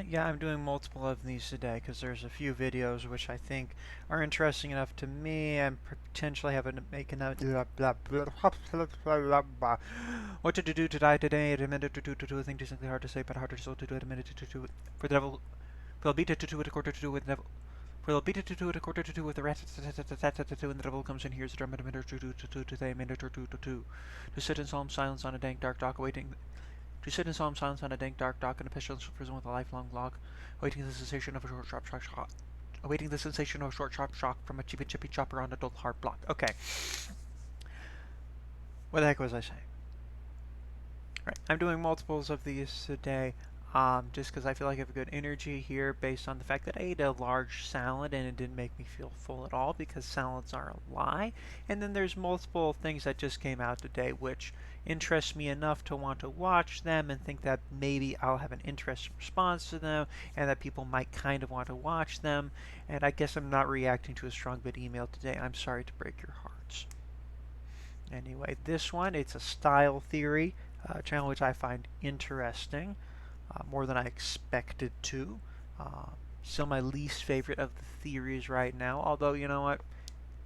Yeah, I'm doing multiple of these today because there's a few videos which I think are interesting enough to me and potentially have to make enough. What to do today? A minute to do a thing too simply hard to say, but harder still to do it. A minute to do it for the devil. For the beat it to do it a quarter to do with the devil. For the beat it to do it a quarter to do with the rat and the devil comes in. Here's the drum. A minute to do today. A minute or two to sit in solemn silence on a dank dark dock awaiting. To sit in solemn silence on a dank, dark dock in a pestilential prison with a lifelong log, awaiting the sensation of a short, sharp shock. Awaiting the sensation of a short, sharp shock from a cheapy chippy chopper on a dull, hard block. Okay. What the heck was I saying? Right. I'm doing multiples of these today. Just because I feel like I have a good energy here based on the fact that I ate a large salad and it didn't make me feel full at all because salads are a lie. And then there's multiple things that just came out today which interest me enough to want to watch them and think that maybe I'll have an interesting response to them and that people might kind of want to watch them. And I guess I'm not reacting to a strong bit email today. I'm sorry to break your hearts. Anyway, this one, it's a style theory channel which I find interesting. More than I expected to. Still my least favorite of the theories right now, although, you know what,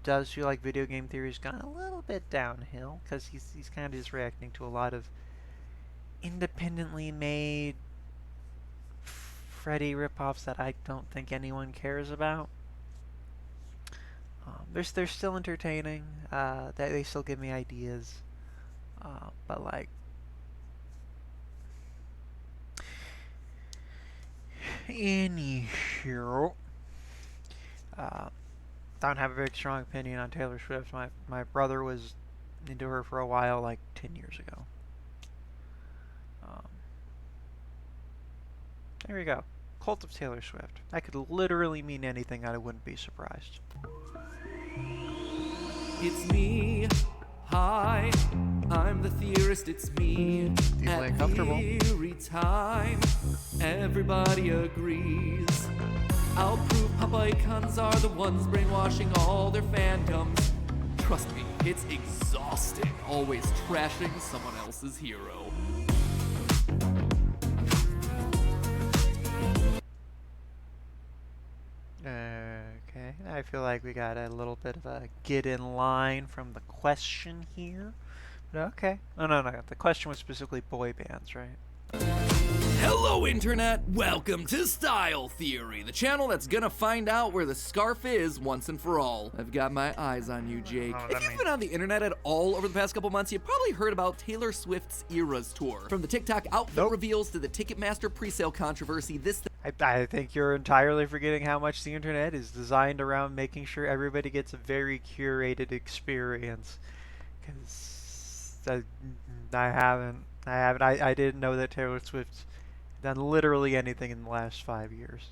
does feel like video game theory's gone a little bit downhill, because he's kind of just reacting to a lot of independently made Freddy ripoffs that I don't think anyone cares about. They're still entertaining, they still give me ideas, but like, anywho, don't have a very strong opinion on Taylor Swift. My brother was into her for a while, like 10 years ago. There we go. Cult of Taylor Swift. That could literally mean anything, I wouldn't be surprised. It's me. Hi, I'm the theorist, it's me. Feeling uncomfortable. Theory time, everybody agrees. I'll prove pop icons are the ones brainwashing all their fandoms. Trust me, it's exhausting, always trashing someone else's hero. Okay, I feel like we got a little bit of a get in line from the question here. But okay. Oh, no, the question was specifically boy bands, right? Hello, Internet! Welcome to Style Theory, the channel that's gonna find out where the scarf is once and for all. I've got my eyes on you, Jake. If you've been on the internet at all over the past couple months, you've probably heard about Taylor Swift's Eras Tour. From the TikTok outfit reveals to the Ticketmaster presale controversy, I think you're entirely forgetting how much the internet is designed around making sure everybody gets a very curated experience. Because I didn't know that Taylor Swift's done literally anything in the last 5 years.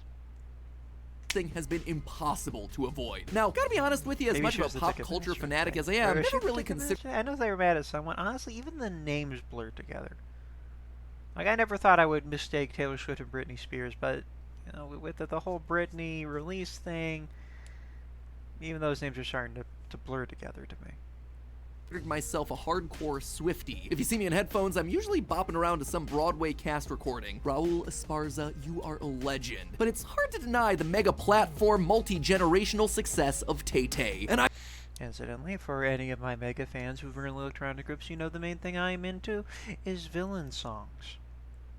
thing has been impossible to avoid. Now, gotta be honest with you, as much of a pop culture fanatic as I am, never really considered. I know they were mad at someone. Honestly, even the names blurred together. Like, I never thought I would mistake Taylor Swift and Britney Spears, but, you know, with the whole Britney release thing, even those names are starting to blur together to me. Myself a hardcore Swiftie. If you see me in headphones, I'm usually bopping around to some Broadway cast recording. Raul Esparza, you are a legend. But it's hard to deny the mega platform, multi-generational success of Tay-Tay. And Incidentally, for any of my mega fans who've really looked around the groups, you know the main thing I'm into is villain songs.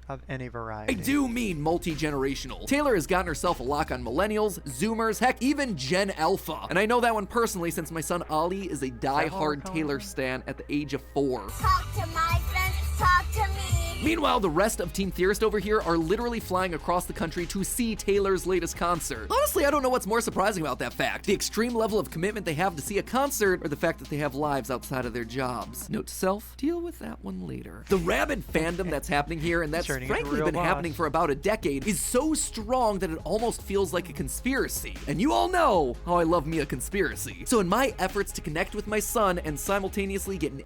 Of any variety. I do mean multi-generational. Taylor has gotten herself a lock on millennials, Zoomers, heck, even Gen Alpha. And I know that one personally since my son Ollie is a die-hard Taylor stan at the age of 4. Talk to my friends, talk to me. Meanwhile, the rest of Team Theorist over here are literally flying across the country to see Taylor's latest concert. Honestly, I don't know what's more surprising about that fact. The extreme level of commitment they have to see a concert, or the fact that they have lives outside of their jobs. Note to self, deal with that one later. The rabid fandom that's happening here, and that's frankly been happening for about a decade, is so strong that it almost feels like a conspiracy. And you all know how I love me a conspiracy. So in my efforts to connect with my son and simultaneously get an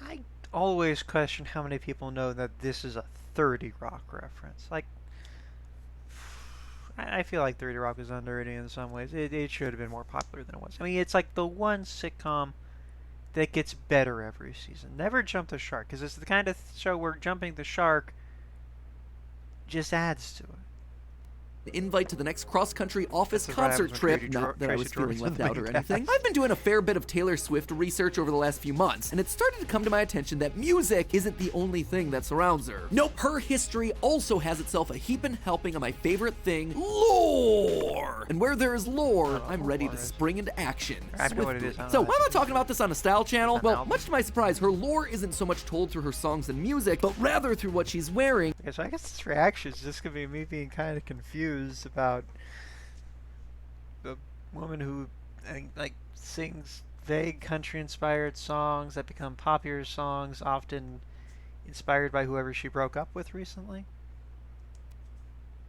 I always question how many people know that this is a 30 Rock reference. Like, I feel like 30 Rock was underrated in some ways. It should have been more popular than it was. I mean, it's like the one sitcom that gets better every season. Never jump the shark, because it's the kind of show where jumping the shark just adds to it. invite to the next cross-country office This is what concert happens when trip. Tracy Not that I was Tracy feeling Jordan's left out the or main anything. cast. I've been doing a fair bit of Taylor Swift research over the last few months, and it started to come to my attention that music isn't the only thing that surrounds her. Nope, her history also has itself a heaping helping of my favorite thing, lore. And where there is lore, I'm ready to spring into action. I know what it is. swiftly. I don't So know why what am I it talking about this on a style channel? Well, album. much to my surprise, her lore isn't so much told through her songs and music, but rather through what she's wearing. Okay, so I guess this reaction is just gonna be me being kind of confused about the woman who like sings vague country-inspired songs that become popular songs, often inspired by whoever she broke up with recently.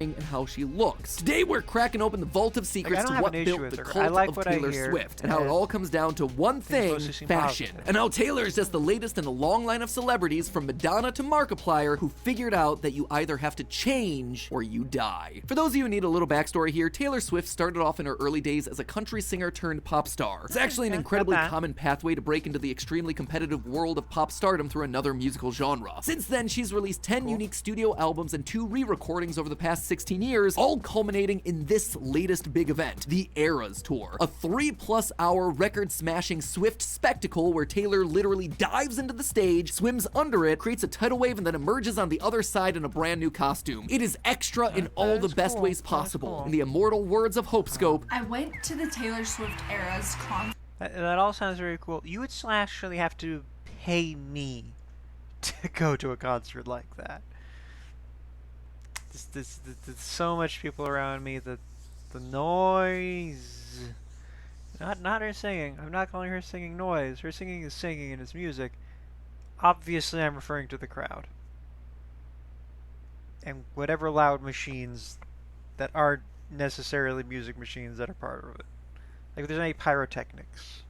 And how she looks. Today we're cracking open the vault of secrets don't to have what an issue built with the her. cult I like of what I Taylor hear, Swift, and how it and all comes down to one thing, mostly seem fashion. positive. And how Taylor is just the latest in a long line of celebrities from Madonna to Markiplier who figured out that you either have to change or you die. For those of you who need a little backstory here, Taylor Swift started off in her early days as a country singer turned pop star. It's actually an Okay, incredibly not bad. common pathway to break into the extremely competitive world of pop stardom through another musical genre. Since then, she's released 10 unique studio albums and 2 re-recordings over the past 16 years, all culminating in this latest big event, the Eras Tour, a 3+ hour record-smashing Swift spectacle where Taylor literally dives into the stage, swims under it, creates a tidal wave, and then emerges on the other side in a brand new costume. It is extra in all the is best cool. ways That is possible. cool. In the immortal words of Hope Scope, I went to the Taylor Swift Eras concert. That all sounds very cool. You would still actually have to pay me to go to a concert like that. There's so much people around me. The noise. Not her singing. I'm not calling her singing noise. Her singing is singing and it's music. Obviously, I'm referring to the crowd. And whatever loud machines that aren't necessarily music machines that are part of it. Like if there's any pyrotechnics.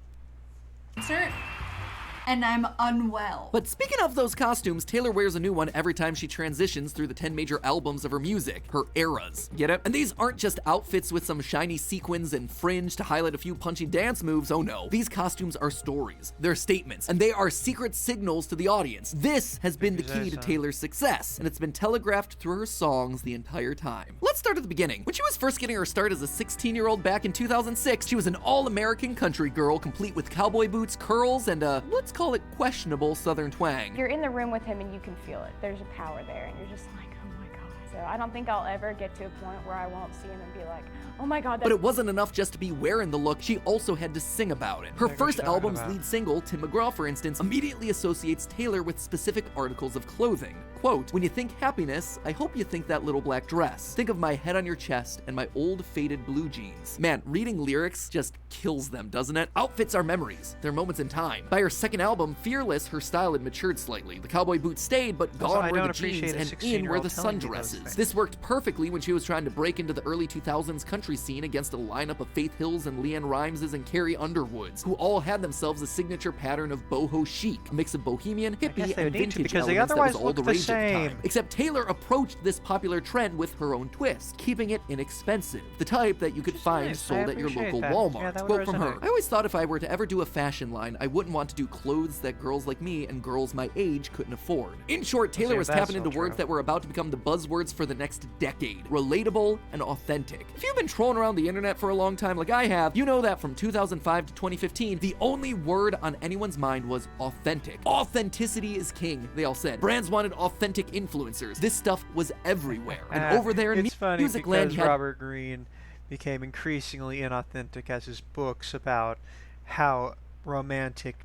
And I'm unwell. But speaking of those costumes, Taylor wears a new one every time she transitions through the 10 major albums of her music, her eras. Get it? And these aren't just outfits with some shiny sequins and fringe to highlight a few punchy dance moves, oh no. These costumes are stories, they're statements, and they are secret signals to the audience. This has been the key to Taylor's success, and it's been telegraphed through her songs the entire time. Let's start at the beginning. When she was first getting her start as a 16-year-old back in 2006, she was an all-American country girl, complete with cowboy boots, curls, and let's call it questionable southern twang. You're in the room with him and you can feel it. There's a power there and you're just like, oh my God. So I don't think I'll ever get to a point where I won't see him and be like, oh my God. But it wasn't enough just to be wearing the look, she also had to sing about it. Her Like what first you talking album's about? lead single, Tim McGraw for instance, immediately associates Taylor with specific articles of clothing. Quote, "When you think happiness, I hope you think that little black dress. Think of my head on your chest and my old faded blue jeans." Man, reading lyrics just kills them, doesn't it? Outfits are memories. They're moments in time. By her second album, Fearless, her style had matured slightly. The cowboy boots stayed, but Also, gone I were the don't appreciate jeans a and in were 16-year-old the telling me those sundresses. things. This worked perfectly when she was trying to break into the early 2000s country scene against a lineup of Faith Hills and Leanne Rimeses and Carrie Underwoods, who all had themselves a signature pattern of boho chic, a mix of bohemian, guess hippie, they and would need to vintage because they elements that was otherwise all look the the rage at the same. time. Except Taylor approached this popular trend with her own twist, keeping it inexpensive, the type that you could find nice. sold I at your appreciate local that. Walmart. Yeah, that would Quote from her, resonate. "I always thought if I were to ever do a fashion line, I wouldn't want to do clothes that girls like me and girls my age couldn't afford." In short, Taylor yeah, was that's tapping so into words true. that were about to become the buzzwords for the next decade: relatable and authentic. If you've been trolling around the internet for a long time like I have, you know that from 2005 to 2015, the only word on anyone's mind was authentic. Authenticity is king, they all said. Brands wanted authentic influencers. This stuff was everywhere. And over there in it's funny music land, because you had Robert Greene became increasingly inauthentic as his books about how romantic,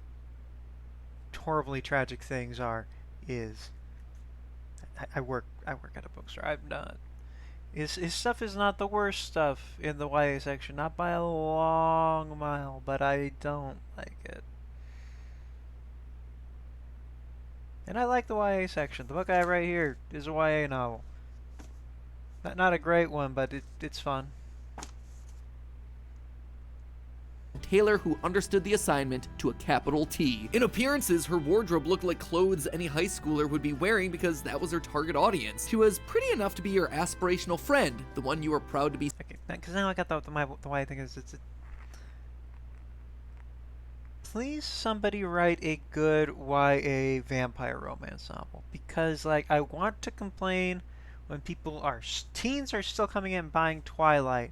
horribly tragic things are. I work at a bookstore. I'm not. His stuff is not the worst stuff in the YA section, not by a long mile, but I don't like it. And I like the YA section. The book I have right here is a YA novel. Not a great one, but it's fun. Taylor who understood the assignment to a capital T. In appearances, her wardrobe looked like clothes any high schooler would be wearing because that was her target audience. She was pretty enough to be your aspirational friend, the one you were proud to be. Okay, because now I got the YA thing is please somebody write a good YA vampire romance novel, because like I want to complain when teens are still coming in and buying Twilight,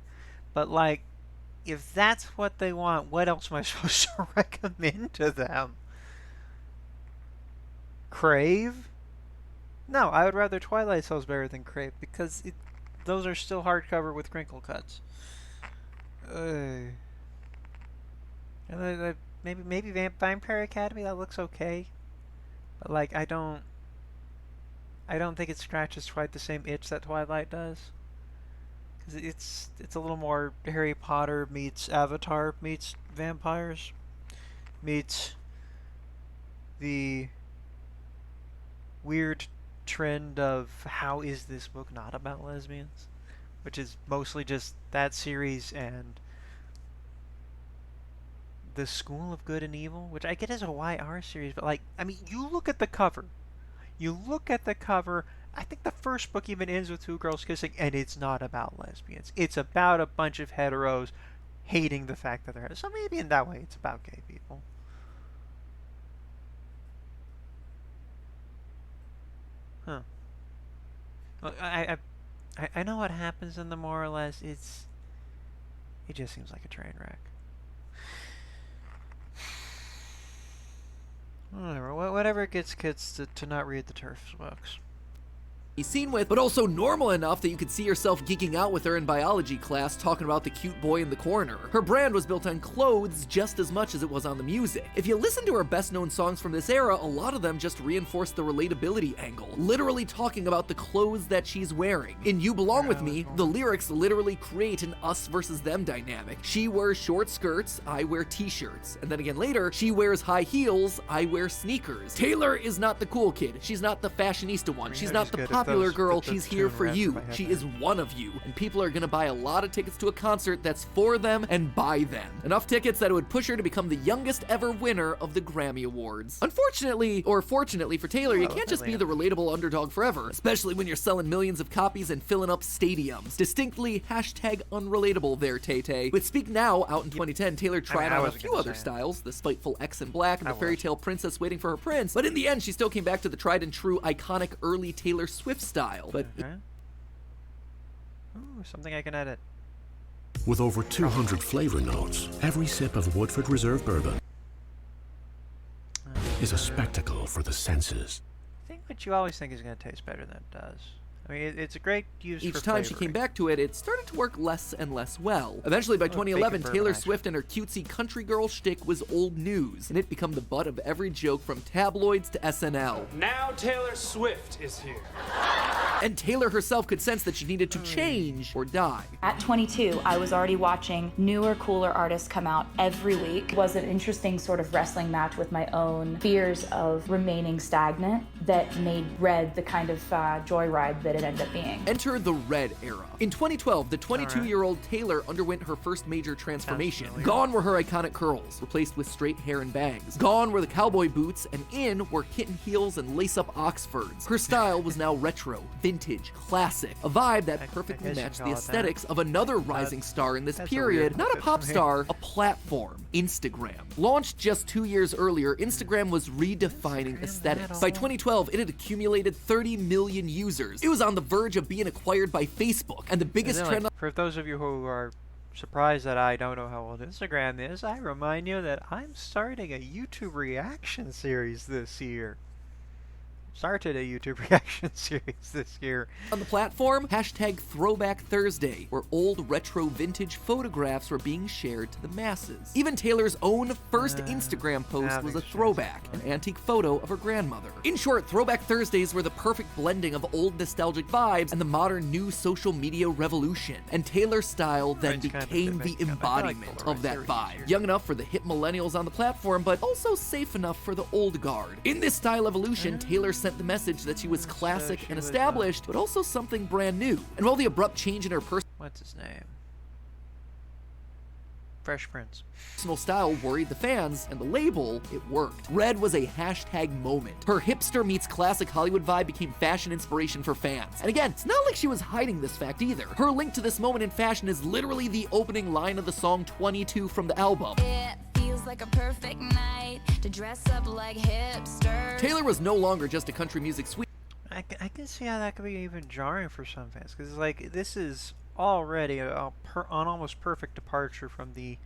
but like, if that's what they want, what else am I supposed to recommend to them? Crave? No, I would rather Twilight sells better than Crave because those are still hardcover with crinkle cuts. Maybe Vampire Academy, that looks okay, but like I don't think it scratches quite the same itch that Twilight does. Because it's a little more Harry Potter meets Avatar meets vampires meets the weird trend of how is this book not about lesbians, which is mostly just that series and the School of Good and Evil, which I get as a YR series, but like, I mean, you look at the cover. I think the first book even ends with two girls kissing, and it's not about lesbians. It's about a bunch of heteros hating the fact that they're heteros. So maybe in that way it's about gay people. Huh. Well, I know what happens in the more or less. It just seems like a train wreck. Whatever gets kids to not read the TERF books. Seen with, but also normal enough that you could see yourself geeking out with her in biology class talking about the cute boy in the corner. Her brand was built on clothes just as much as it was on the music. If you listen to her best known songs from this era, a lot of them just reinforce the relatability angle, literally talking about the clothes that she's wearing. In You Belong With Me, the lyrics literally create an us versus them dynamic. She wears short skirts, I wear t-shirts. And then again later, she wears high heels, I wear sneakers. Taylor is not the cool kid. She's not the fashionista one. She's not the popular girl. She's here for you. She is one of you, and people are gonna buy a lot of tickets to a concert that's for them and by them. Enough tickets that it would push her to become the youngest ever winner of the Grammy Awards. Unfortunately, or fortunately for Taylor, you can't just be the relatable underdog forever, especially when you're selling millions of copies and filling up stadiums. Distinctly #unrelatable there, Tay-Tay. With Speak Now out in 2010, Taylor tried out a few other styles, the spiteful X in black and the fairy tale princess waiting for her prince, but in the end she still came back to the tried and true iconic early Taylor Swift style. But ooh, something I can edit. With over 200 flavor notes, every sip of Woodford Reserve Bourbon is a spectacle for the senses. I think what you always think is going to taste better than it does. I mean, it's a great use each for time she came back to it, it started to work less and less well. Eventually, by 2011, Taylor Swift and her cutesy country girl shtick was old news, and it became the butt of every joke from tabloids to SNL. Now Taylor Swift is here. And Taylor herself could sense that she needed to change or die. At 22, I was already watching newer, cooler artists come out every week. It was an interesting sort of wrestling match with my own fears of remaining stagnant that made Red the kind of joyride that it ended up being. Enter the Red era. In 2012, the 22-year-old Taylor underwent her first major transformation. Gone were her iconic curls, replaced with straight hair and bangs. Gone were the cowboy boots, and in were kitten heels and lace-up Oxfords. Her style was now retro, vintage, classic, a vibe that perfectly matched the aesthetics of another rising star in this period, not a pop star, a platform, Instagram. Launched just 2 years earlier, Instagram was redefining aesthetics. By 2012, it had accumulated 30 million users. It was on the verge of being acquired by Facebook, and the biggest trend for those of you who are surprised that I don't know how old Instagram is, I remind you that I'm starting a YouTube reaction series this year. Started a YouTube reaction series this year. On the platform, #Throwback Thursday, where old retro vintage photographs were being shared to the masses. Even Taylor's own first Instagram post was a throwback, an antique photo of her grandmother. In short, Throwback Thursdays were the perfect blending of old nostalgic vibes and the modern new social media revolution. And Taylor's style then became the embodiment of that vibe. Young enough for the hip millennials on the platform, but also safe enough for the old guard. In this style evolution, Taylor sent the message that she was classic and established, but also something brand new. And while the abrupt change in her what's his name? Fresh Prince. Personal style worried the fans, and the label, it worked. Red was a #moment. Her hipster meets classic Hollywood vibe became fashion inspiration for fans. And again, it's not like she was hiding this fact either. Her link to this moment in fashion is literally the opening line of the song 22 from the album. It feels like a perfect night to dress up like hipsters. Taylor was no longer just a country music sweet. I can see how that could be even jarring for some fans, because like this is already an almost perfect departure from the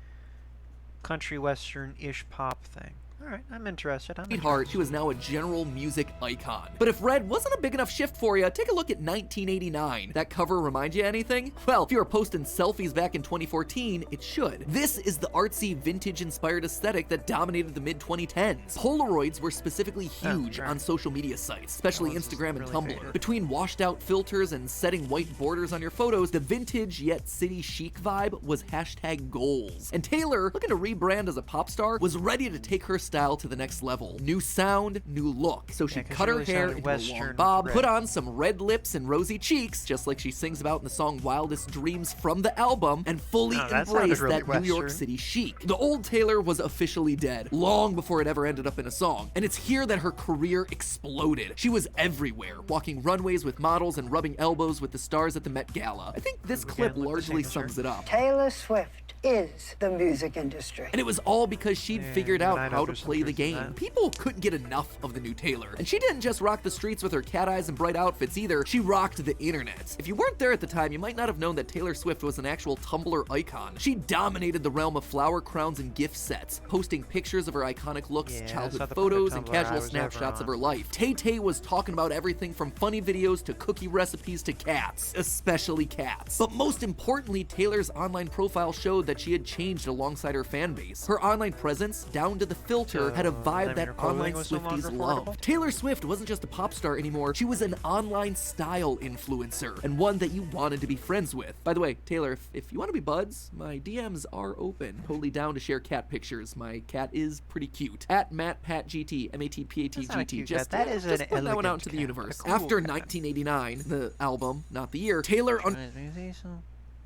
country western-ish pop thing. All right, I'm interested. Sweetheart, she was now a general music icon. But if Red wasn't a big enough shift for you, take a look at 1989. That cover remind you anything? Well, if you were posting selfies back in 2014, it should. This is the artsy, vintage-inspired aesthetic that dominated the mid-2010s. Polaroids were specifically huge on social media sites, especially Instagram and Tumblr. Faded. Between washed-out filters and setting white borders on your photos, the vintage yet city chic vibe was hashtag goals. And Taylor, looking to rebrand as a pop star, was ready to take her style to the next level. New sound, new look. So she 'cause cut it her really hair sounded into a long Western bob, red. put on some red lips and rosy cheeks, just like she sings about in the song Wildest Dreams from the album, and fully Oh, that sounded embraced really that New York Western. City chic. The old Taylor was officially dead, long before it ever ended up in a song, and it's here that her career exploded. She was everywhere, walking runways with models and rubbing elbows with the stars at the Met Gala. I think this Again, clip look the largely same as sums her. it up. Taylor Swift is the music industry. And it was all because she'd Yeah, figured and out I know how to there's some play the truth in game. that. People couldn't get enough of the new Taylor. And she didn't just rock the streets with her cat eyes and bright outfits either, she rocked the internet. If you weren't there at the time, you might not have known that Taylor Swift was an actual Tumblr icon. She dominated the realm of flower crowns and gift sets, posting pictures of her iconic looks, Yeah, that's childhood not the photos, perfect and Tumblr I casual was snapshots ever of her on. life. Tay-Tay was talking about everything from funny videos to cookie recipes to cats, especially cats. But most importantly, Taylor's online profile showed that she had changed alongside her fan base. Her online presence, down to the filter, had a vibe mean, that her clothing online was no Swifties longer love. affordable? Taylor Swift wasn't just a pop star anymore, she was an online style influencer, and one that you wanted to be friends with. By the way, Taylor, if you want to be buds, my DMs are open. Totally down to share cat pictures. My cat is pretty cute. At MattPatGT, That's not a MattPatGT. cute Just, cat. That is just an putting that one out elegant into the cat. universe. A cool After cat. 1989, the album, not the year, Taylor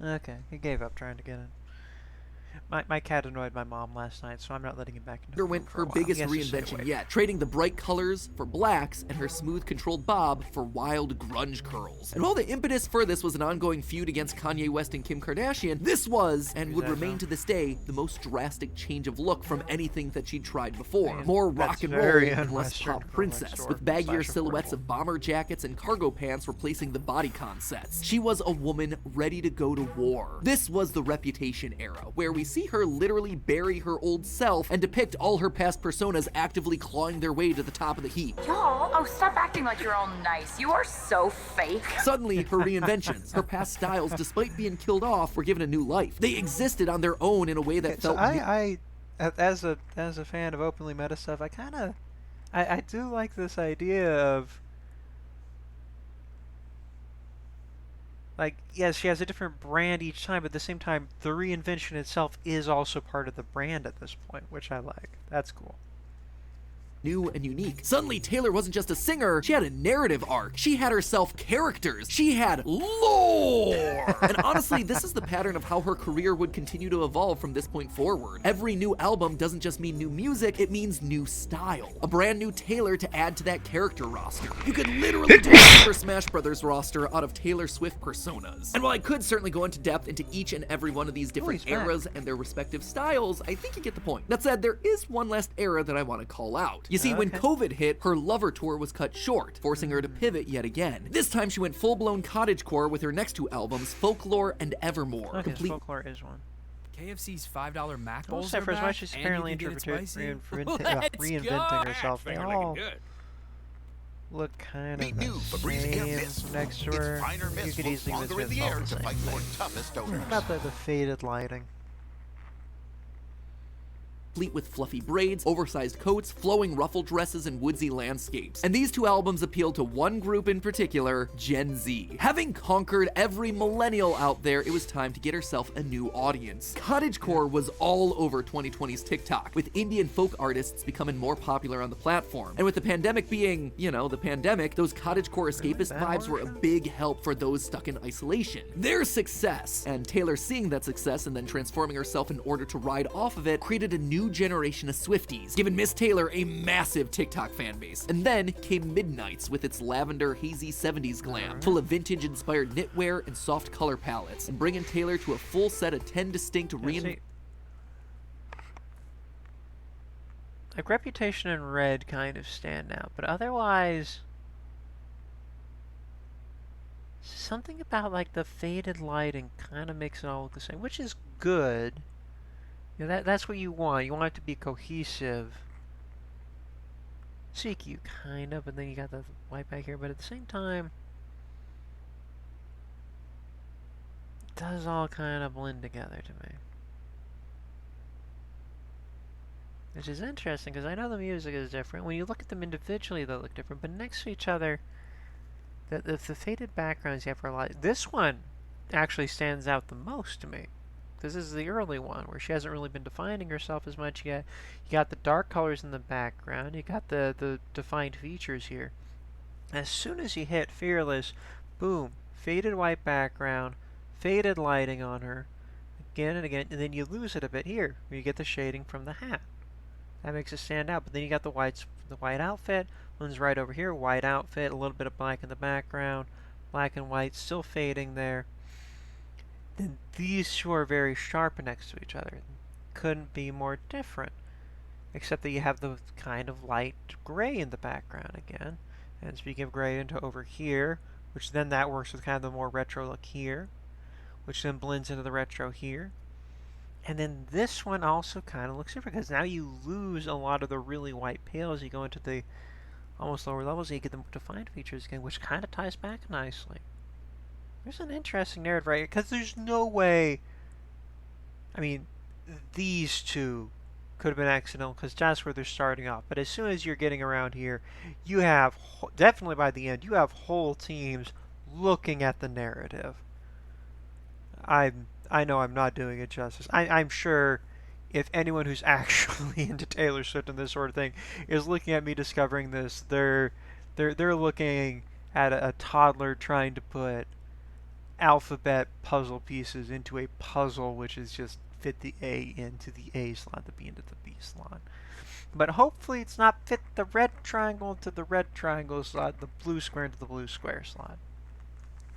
Okay, he gave up trying to get in. My cat annoyed my mom last night, so I'm not letting him back into the room underwent for her a while. biggest He has to stay reinvention awake. yet, trading the bright colors for blacks and her smooth, controlled bob for wild grunge curls. And while the impetus for this was an ongoing feud against Kanye West and Kim Kardashian, this was, and would remain to this day, the most drastic change of look from anything that she'd tried before. Man, More rock that's and roll very and less un-Western pop for next princess, door with baggier / silhouettes affordable. of bomber jackets and cargo pants replacing the bodycon sets. She was a woman ready to go to war. This was the Reputation era, where we see her literally bury her old self and depict all her past personas actively clawing their way to the top of the heap. Y'all, oh, stop acting like you're all nice. You are so fake. Suddenly, her reinventions, her past styles, despite being killed off, were given a new life. They existed on their own in a way that So felt new. as a fan of openly meta stuff, I do like this idea of, like, yes, she has a different brand each time, but at the same time, the reinvention itself is also part of the brand at this point, which I like. That's cool. New and unique. Suddenly, Taylor wasn't just a singer, she had a narrative arc. She had herself characters. She had lore! And honestly, this is the pattern of how her career would continue to evolve from this point forward. Every new album doesn't just mean new music, it means new style. A brand new Taylor to add to that character roster. You could literally do a Super Smash Brothers roster out of Taylor Swift personas. And while I could certainly go into depth into each and every one of these different he's back. eras and their respective styles, I think you get the point. That said, there is one last era that I want to call out. You see, when Okay. COVID hit, her Lover tour was cut short, forcing her to pivot yet again. This time she went full-blown cottagecore with her next two albums, Folklore and Evermore. Okay, Complete Folklore is one. KFC's $5 Mac I will bowls say, are for as back, much as and apparently you can get it spicy. reinventing herself, they all look kind Meet of new the Febreze Air same Mist. next to Its her. finer You mist could floats easily longer in dismiss the all air the to same fight your thing. toughest odors. About the faded lighting. Complete with fluffy braids, oversized coats, flowing ruffle dresses, and woodsy landscapes. And these two albums appeal to one group in particular, Gen Z. Having conquered every millennial out there, it was time to get herself a new audience. Cottagecore was all over 2020's TikTok, with indie and folk artists becoming more popular on the platform. And with the pandemic being, you know, the pandemic, those cottagecore escapist that vibes were a big help for those stuck in isolation. Their success, and Taylor seeing that success and then transforming herself in order to ride off of it, created a new generation of Swifties, giving Miss Taylor a massive TikTok fan base. And then came Midnights with its lavender, hazy 70s glam, full of vintage-inspired knitwear and soft color palettes, and bringing Taylor to a full set of 10 distinct Like Reputation and Red kind of stand out, but otherwise, something about like the faded lighting kind of makes it all look the same, which is good. You know, that's what you want. You want it to be cohesive. CQ kind of, but then you got the white back here, but at the same time, it does all kind of blend together to me. Which is interesting, because I know the music is different. When you look at them individually, they look different, but next to each other, the faded backgrounds you have for a lot. This one actually stands out the most to me. This is the early one, where she hasn't really been defining herself as much yet. You got the dark colors in the background. You got the defined features here. As soon as you hit Fearless, boom, faded white background, faded lighting on her, again and again, and then you lose it a bit here, where you get the shading from the hat. That makes it stand out. But then you got the white outfit. One's right over here, white outfit, a little bit of black in the background, black and white, still fading there. Then these two are very sharp next to each other. Couldn't be more different. Except that you have the kind of light gray in the background again. And speaking of gray, into over here, which then that works with kind of the more retro look here, which then blends into the retro here. And then this one also kind of looks different, because now you lose a lot of the really white pale as you go into the almost lower levels, and you get the defined features again, which kind of ties back nicely. There's an interesting narrative right here, because there's no way... I mean, these two could have been accidental, because that's where they're starting off. But as soon as you're getting around here, you have, definitely by the end, you have whole teams looking at the narrative. I know I'm not doing it justice. I'm sure if anyone who's actually into Taylor Swift and this sort of thing is looking at me discovering this, they're looking at a toddler trying to put alphabet puzzle pieces into a puzzle, which is just fit the A into the A slot, the B into the B slot. But hopefully it's not fit the red triangle into the red triangle slot, the blue square into the blue square slot.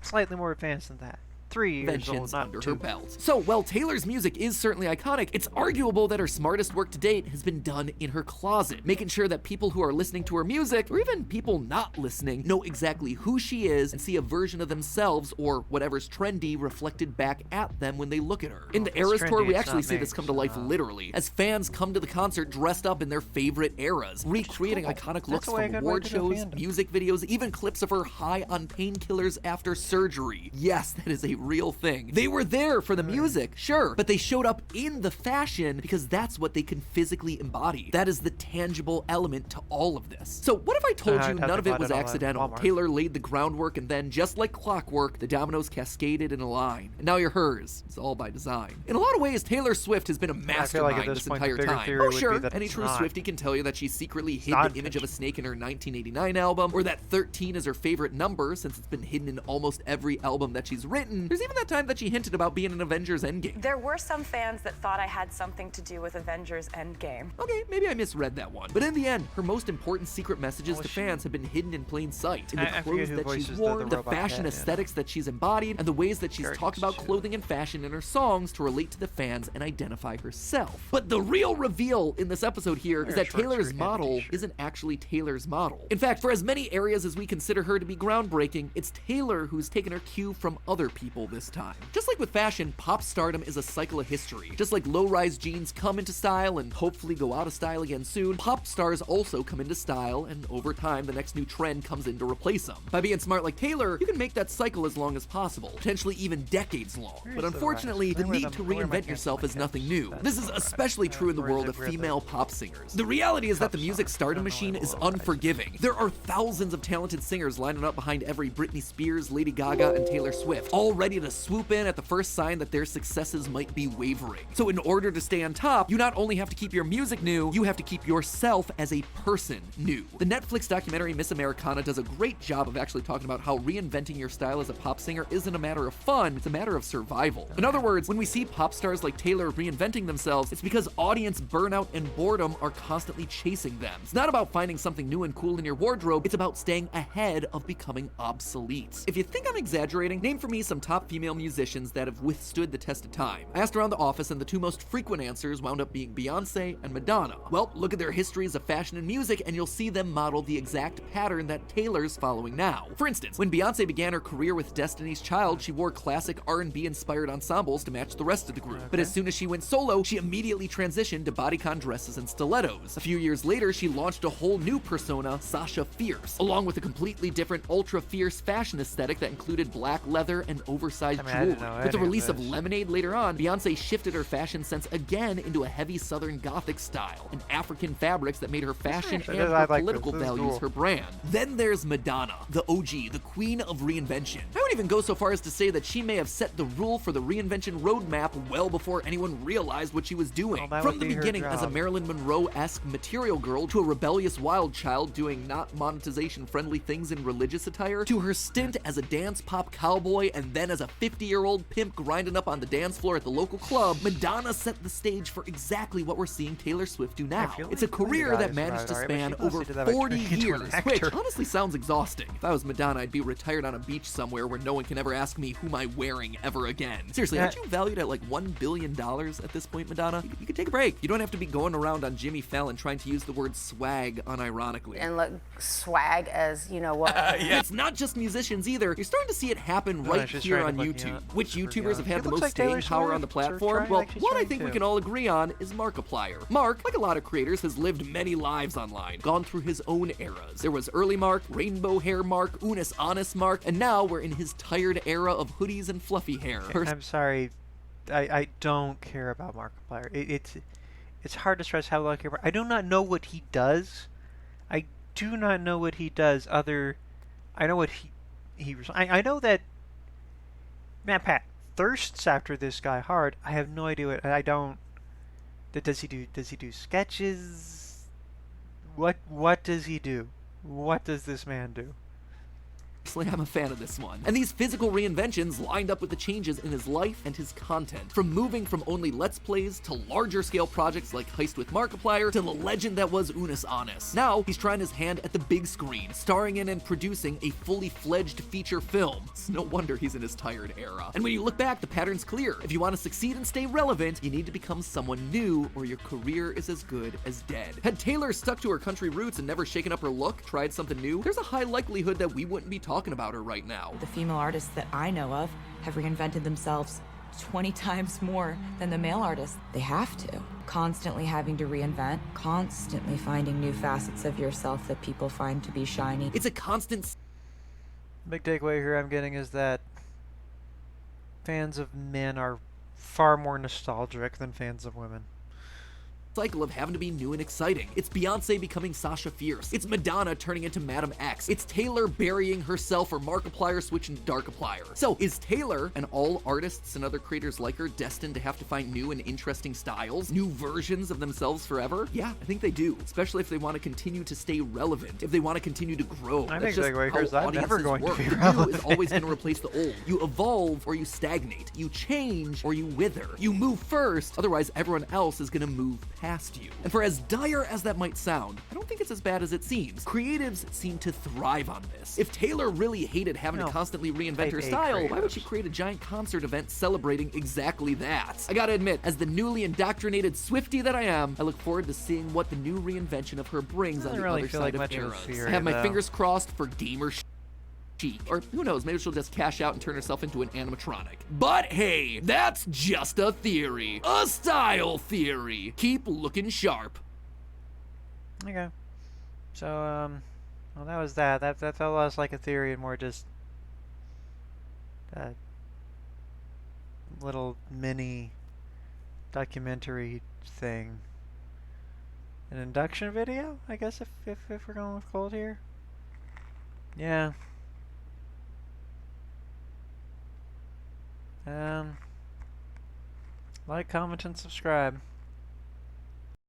Slightly more advanced than that. 3 years old, not under 2. her belt. So, while Taylor's music is certainly iconic, it's arguable that her smartest work to date has been done in her closet, making sure that people who are listening to her music, or even people not listening, know exactly who she is and see a version of themselves or whatever's trendy reflected back at them when they look at her. In the Eras tour, we actually see this come to life literally, as fans come to the concert dressed up in their favorite eras, recreating iconic looks from award shows, music videos, even clips of her high on painkillers after surgery. Yes, that is a real thing. They were there for the music, sure, but they showed up in the fashion because that's what they can physically embody. That is the tangible element to all of this. So what if I told you none of it was accidental? Taylor laid the groundwork, and then, just like clockwork, the dominoes cascaded in a line. And now you're hers. It's all by design. In a lot of ways, Taylor Swift has been a mastermind this entire time. Oh sure, any true Swiftie can tell you that she secretly hid the image of a snake in her 1989 album, or that 13 is her favorite number since it's been hidden in almost every album that she's written. There's even that time that she hinted about being in Avengers Endgame. There were some fans that thought I had something to do with Avengers Endgame. Okay, maybe I misread that one. But in the end, her most important secret messages to fans have been hidden in plain sight. In the clothes that she's worn, the fashion aesthetics that she's embodied, and the ways that she's talked about clothing and fashion in her songs to relate to the fans and identify herself. But the real reveal in this episode here is that Taylor's model isn't actually Taylor's model. In fact, for as many areas as we consider her to be groundbreaking, it's Taylor who's taken her cue from other people this time. Just like with fashion, pop stardom is a cycle of history. Just like low-rise jeans come into style and hopefully go out of style again soon, pop stars also come into style, and over time the next new trend comes in to replace them. By being smart like Taylor, you can make that cycle as long as possible, potentially even decades long. But unfortunately, the need to reinvent yourself is nothing new. This is especially true in the world of female pop singers. The reality is that the music stardom machine is unforgiving. There are thousands of talented singers lining up behind every Britney Spears, Lady Gaga, and Taylor Swift, all ready to swoop in at the first sign that their successes might be wavering. So in order to stay on top, you not only have to keep your music new, you have to keep yourself as a person new. The Netflix documentary Miss Americana does a great job of actually talking about how reinventing your style as a pop singer isn't a matter of fun, it's a matter of survival. In other words, when we see pop stars like Taylor reinventing themselves, it's because audience burnout and boredom are constantly chasing them. It's not about finding something new and cool in your wardrobe, it's about staying ahead of becoming obsolete. If you think I'm exaggerating, name for me some top top female musicians that have withstood the test of time. I asked around the office, and the two most frequent answers wound up being Beyonce and Madonna. Well, look at their histories of fashion and music, and you'll see them model the exact pattern that Taylor's following now. For instance, when Beyonce began her career with Destiny's Child, she wore classic R&B inspired ensembles to match the rest of the group. But as soon as she went solo, she immediately transitioned to bodycon dresses and stilettos. A few years later, she launched a whole new persona, Sasha Fierce, along with a completely different ultra-fierce fashion aesthetic that included black leather and oversized jewelry. With the release of Lemonade later on, Beyonce shifted her fashion sense again into a heavy Southern Gothic style, and African fabrics that made her fashion and her political values her brand. Then there's Madonna, the OG, the queen of reinvention. I would even go so far as to say that she may have set the rule for the reinvention roadmap well before anyone realized what she was doing. From the beginning, as a Marilyn Monroe-esque material girl, to a rebellious wild child doing not monetization-friendly things in religious attire, to her stint as a dance pop cowboy, and then as a 50-year-old pimp grinding up on the dance floor at the local club, Madonna set the stage for exactly what we're seeing Taylor Swift do now. It's a career that managed to span over 40 years, which honestly sounds exhausting. If I was Madonna, I'd be retired on a beach somewhere where no one can ever ask me who am I wearing ever again. Seriously, aren't you valued at like $1 billion at this point, Madonna? You could take a break. You don't have to be going around on Jimmy Fallon trying to use the word swag unironically. And look, swag as, you know what? It's not just musicians either. You're starting to see it happen right here on YouTube. Which YouTubers have had the most staying power on the platform? Well, one I think we can all agree on is Markiplier. Mark, like a lot of creators, has lived many lives online, gone through his own eras. There was early Mark, rainbow hair Mark, Unis Honest Mark, and now we're in his tired era of hoodies and fluffy hair. I'm sorry, I don't care about Markiplier. It's hard to stress how little I care about. I do not know what he does. I do not know what he does. I know what I know that Matt Pat thirsts after this guy hard. I have no idea what I don't. Does he do sketches? What does he do? What does this man do? I'm a fan of this one. And these physical reinventions lined up with the changes in his life and his content. From moving from only Let's Plays to larger scale projects like Heist with Markiplier to the legend that was Unis Honest. Now, he's trying his hand at the big screen, starring in and producing a fully fledged feature film. It's no wonder he's in his tired era. And when you look back, the pattern's clear. If you want to succeed and stay relevant, you need to become someone new or your career is as good as dead. Had Taylor stuck to her country roots and never shaken up her look, tried something new, there's a high likelihood that we wouldn't be talking about her right now. The female artists that I know of have reinvented themselves 20 times more than the male artists. They have to. Constantly having to reinvent, constantly finding new facets of yourself that people find to be shiny. It's a constant... Big takeaway here I'm getting is that fans of men are far more nostalgic than fans of women. Cycle of having to be new and exciting. It's Beyonce becoming Sasha Fierce. It's Madonna turning into Madam X. It's Taylor burying herself or Markiplier switching to Darkiplier. So is Taylor and all artists and other creators like her destined to have to find new and interesting styles, new versions of themselves forever? Yeah, I think they do, especially if they want to continue to stay relevant, if they want to continue to grow. I That's think just how I'm never audiences going work. to be The relevant. new is always going to replace the old. You evolve or you stagnate. You change or you wither. You move first, otherwise everyone else is going to move past you. And for as dire as that might sound, I don't think it's as bad as it seems. Creatives seem to thrive on this. If Taylor really hated having to constantly reinvent her style, why would she create a giant concert event celebrating exactly that? I gotta admit, as the newly indoctrinated Swiftie that I am, I look forward to seeing what the new reinvention of her brings on the other side of eras. I have my fingers crossed for gamer Chic. Or who knows, maybe she'll just cash out and turn herself into an animatronic. But hey, that's just a theory. A style theory. Keep looking sharp. Okay. So, well, that was that. That felt less like a theory and more just a little mini documentary thing. An induction video, I guess, if we're going with cold here. Yeah. Like, comment, and subscribe.